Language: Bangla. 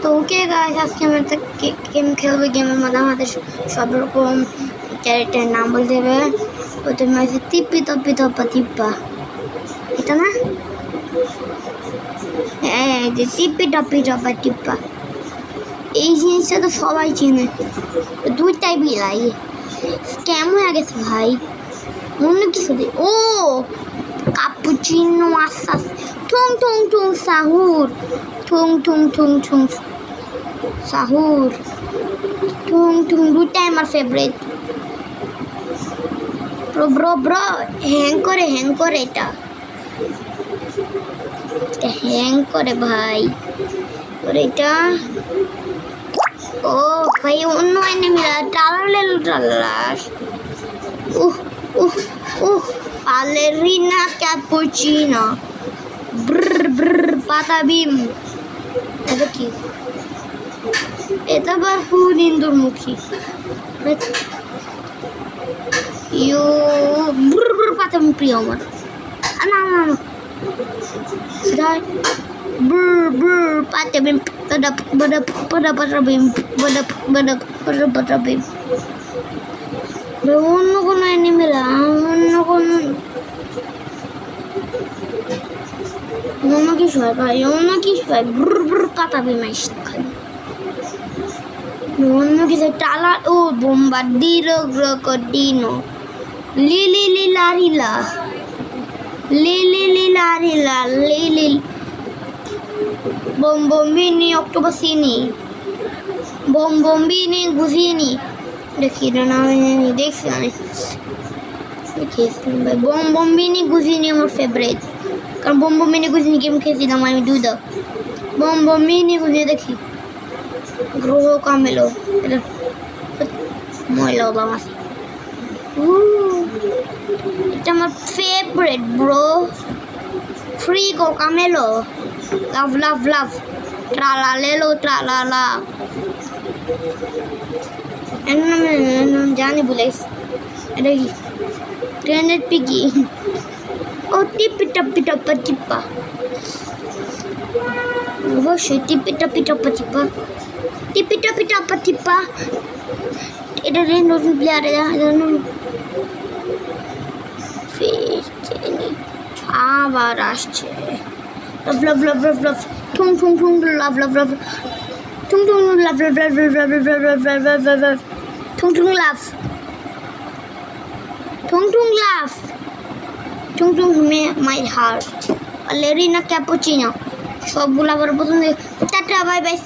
তো ওকে গাইস, আজকে আমরা একটা গেম খেলবো। গেমের মধ্যে আমাদের সব রকম ক্যারেক্টারের নাম বলতে হবে। প্রথমে আছে টিপ্পি টপ্পি টপ্পা টিপ্পা, এটা না? হ্যাঁ, যে টিপ্পি টপ্পি টপ্পা টিপ্পা, এই জিনিসটা তো সবাই চেনে। দুইটাই বিলাই স্ক্যাম হয়ে গেছে ভাই, অন্য কিছু দিয়ে। ও কাপুচিনো আসাস ঠুং ঠুং ঠুং সাহুর ঠুং ঠুং ঠুং ঠুং সাহুর ঠুং ঠুং, দুটাই আমার favourite. Bro bro bro hang করে এটা হ্যাং করে ভাই। और এটা ও ভাই অন্য এনিমিরা টালাস। বালেরিনা ক্যাপুচিনো ব্র পাতা বিম। এটা কি? এটা আবার কোন ইন্দুরমুখী? ইউ ব্র পাতা প্রিয় আমার। না ব্র পাতা বিম বড় বিম অন্য কোনো এনিমেলা, অন্য কিছু হয় ভাই, অন্য কিছু হয়। ব্র পাতা বিম খালি অন্য কিছু টালা। ও বোম্বার্ডিরো ক্রোকোডিনো লিলিলিলারিলা lily bombombini octopusini bombombini guzini। দেখি এটা নাম দেখছি আমি, দেখেছিলাম ভাই। bombombini guzini আমার ফেভারিট, কারণ bombombini guzini গেম খেয়েছিলাম আমি দুইটা। bombombini guzini দেখি গ্রহ কামেলো, এটা ময়লা বাবা আছে। এটা আমার ফেভারিট ব্রো। ফ্রি গো কামেলো, লাভ লাভ লাভ ট্রালালেলো ট্রালালা। জানি ভুলে গেছি এটা কি? ট্রেনের পিকি। ও টিপি টপ্পি টপ্পা টিপ্পা, অবশ্যই টিপি টপ্পি টপ্পা টিপ্পা টিপি টপ্পি টপ্পা টিপ্পা। এটা নতুন প্লেয়ার আবার আসছে। লাভ লাভ লাভ লাভ লাভ ঠুং ঠুং ঠুং লাভ লাভ লাভ ঠুং ঠুং লাভ লাভ লাভ লাভ লাভ লাভ লাভ লাভ লাভ ঠুং ঠুং লাভ ঠুং ঠুং লাভ ঠুং ঠুং মাই হার্ট। বালেরিনা ক্যাপুচিনো সবগুলো আবার পছন্দ। Tata bye bye.